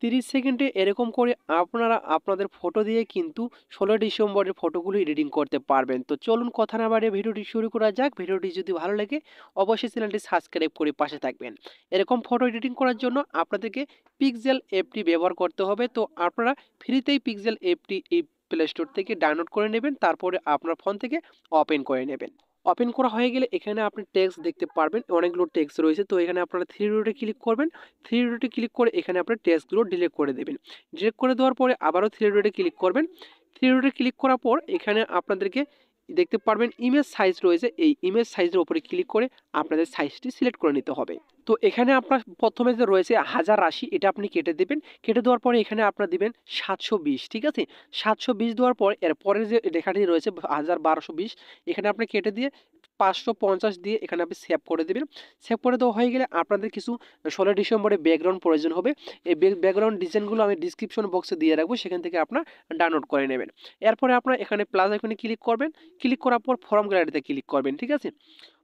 30 সেকেন্ডে এরকম করে আপনারা আপনাদের ফটো দিয়ে কিন্তু 16 ডিসেম্বরের ফটোগুলো এডিটিং করতে পারবেন। তো চলুন কথা না বাড়িয়ে ভিডিওটি শুরু করা যাক। ভিডিওটি যদি ভালো লাগে অবশ্যই চ্যানেলটি সাবস্ক্রাইব করে পাশে থাকবেন। এরকম ফটো এডিটিং করার জন্য আপনাদেরকে পিক্সেল অ্যাপটি ব্যবহার করতে হবে। তো আপনারা ফ্রিতেই পিক্সেল অ্যাপটি এই প্লে স্টোর থেকে ডাউনলোড করে নেবেন, তারপরে আপনার ফোন থেকে ওপেন করে নেবেন। ওপেন করা হয়ে গেলে এখানে আপনি টেক্সট দেখতে পারবেন, অনেকগুলো টেক্সট রয়েছে। তো এখানে আপনারা থ্রি ডটে ক্লিক করবেন। থ্রি ডটে ক্লিক করে এখানে আপনার টেক্সটগুলো ডিলিট করে দেবেন। ডিলিট করে দেওয়ার পরে আবারও থ্রি ডটে ক্লিক করবেন। থ্রি ডটে ক্লিক করার পর এখানে আপনাদেরকে দেখতে পারবেন ইমেজ সাইজ রয়েছে, এই ইমেজ সাইজের উপরে ক্লিক করে আপনাদের সাইজটি সিলেক্ট করে নিতে হবে। তো এখানে আপনার প্রথমে যে রয়েছে 1080, এটা আপনি কেটে দেবেন। কেটে দেওয়ার পরে এখানে আপনার দিবেন 720, ঠিক আছে। 720 দেওয়ার পর এর পরের যে লেখাটি রয়েছে 1220, এখানে আপনি কেটে দিয়ে 550 দিয়ে এখানে আপনি সেভ করে দেবেন। সেভ করে দেওয়া হয়ে গেলে আপনাদের কিছু 16 ডিসেম্বরে ব্যাকগ্রাউন্ড প্রয়োজন হবে। এই ব্যাকগ্রাউন্ড ডিজাইনগুলো আমি ডিসক্রিপশন বক্সে দিয়ে রাখবো, সেখান থেকে আপনার ডাউনলোড করে নেবেন। এরপরে আপনার এখানে প্লাস আইকনে ক্লিক করবেন। ক্লিক করার পর ফর্ম গ্যালারিতে ক্লিক করবেন, ঠিক আছে।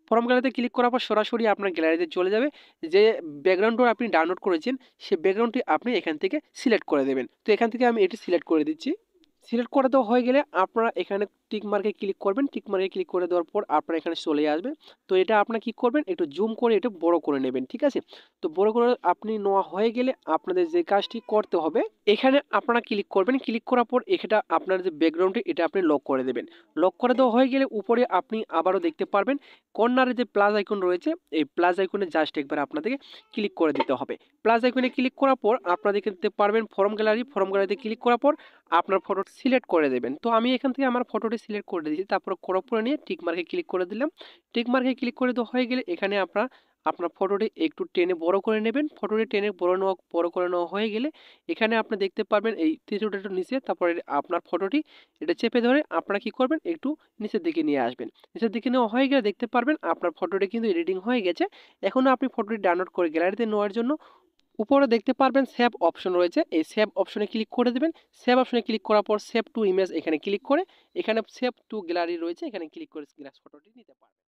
ফর্ম গ্যালারিতে ক্লিক করার পর সরাসরি আপনার গ্যালারিতে চলে যাবে। যে ব্যাকগ্রাউন্ডটা আপনি ডাউনলোড করেছেন সেই ব্যাকগ্রাউন্ডটি আপনি এখান থেকে সিলেক্ট করে দেবেন। তো এখান থেকে আমি এটি সিলেক্ট করে দিচ্ছি। সিলেক্ট করে দেওয়া হয়ে গেলে আপনারা এখানে টিক মার্কে ক্লিক করবেন। টিক মার্কে ক্লিক করে দেওয়ার পর আপনারা এখানে চলে আসবে। তো এটা আপনারা কি করবেন, একটু জুম করে এটা বড় করে নেবেন, ঠিক আছে। তো বড় করে আপনি নেওয়া হয়ে গেলে আপনাদের যে কাজটি করতে হবে, এখানে আপনারা ক্লিক করবেন। ক্লিক করার পর এটা আপনার যে ব্যাকগ্রাউন্ডটি এটা আপনি লক করে দেবেন। লক করে দেওয়া হয়ে গেলে উপরে আপনি আবারও দেখতে পারবেন কর্নারে যে প্লাস আইকন রয়েছে, এই প্লাস আইকনে জাস্ট একবার আপনাদেরকে ক্লিক করে দিতে হবে। প্লাস আইকনে ক্লিক করার পর আপনারা দেখতে পারবেন ফর্ম গ্যালারি। ফর্ম গ্যালারিতে ক্লিক করার পর আপনার ফটো সিলেক্ট করে দেবেন। তো আমি এখান থেকে আমার ফটোটি সিলেক্ট করে দিয়েছি, তারপর ক্রপ করে নিয়ে টিক মার্কে ক্লিক করে দিলাম। টিক মার্কে ক্লিক করে দেওয়া হয়ে গেলে এখানে আপনার ফটোটি একটু টেনে বড় করে নেবেন। ফটোটি টেনে বড় করে নেওয়া হয়ে গেলে এখানে আপনি দেখতে পারবেন এই ত্রিভুজটার নিচে, তারপরে আপনার ফটোটি এটা চেপে ধরে আপনারা কি করবেন, একটু নিচের দিকে নিয়ে আসবেন। নিচের দিকে নেওয়া হয়ে গেলে দেখতে পারবেন আপনার ফটোটি কিন্তু এডিটিং হয়ে গেছে। এখন আপনি ফটোটি ডাউনলোড করে গ্যালারিতে নেওয়ার জন্য উপরে দেখতে পারবেন সেভ অপশন রয়েছে, এই সেভ অপশনে ক্লিক করে দেবেন। সেভ অপশনে ক্লিক করার পর সেভ টু ইমেজ এখানে ক্লিক করে এখানে সেভ টু গ্যালারি রয়েছে, এখানে ক্লিক করে ফটোটি নিতে পারবেন।